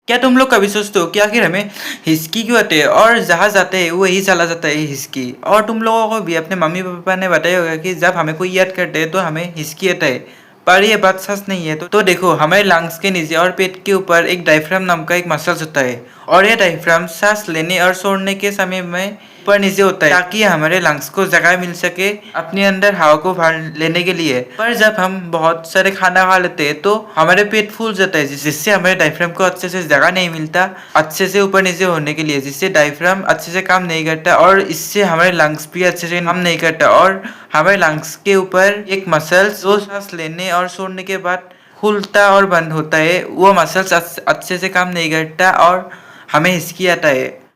क्या तुम लोग कभी सोचते हो कि आखिर हमें हिचकी क्यों आते है और जहाँ जाते हैं वही चला जाता है हिचकी। और तुम लोगों को भी अपने मम्मी पापा ने बताया होगा कि जब हमें कोई याद करते हैं तो हमें हिचकी आता है। पर ये बात सच नहीं है। तो देखो, हमारे लंग्स के नीचे और पेट के ऊपर एक डायफ्राम नाम का एक मसल्स होता है। और ये डायफ्राम सांस लेने और छोड़ने के समय में ऊपर नीचे होता है ताकि हमारे लंग्स को जगह मिल सके अपने अंदर हवा को बाहर लेने के लिए। पर जब हम बहुत सारे खाना खा लेते हैं तो हमारे पेट फूल जाता है, जिससे हमारे डायफ्राम को अच्छे से जगह नहीं मिलता अच्छे से ऊपर नीचे होने के लिए, जिससे डायफ्राम अच्छे से काम नहीं करता और इससे हमारे लंग्स भी अच्छे से काम नहीं करता। और हमारे लंग्स के ऊपर एक मसल्स जो सांस लेने और छोड़ने के बाद खुलता और बंद होता है, वो मसल्स अच्छे से काम नहीं करता और हमें हिचकी आता है।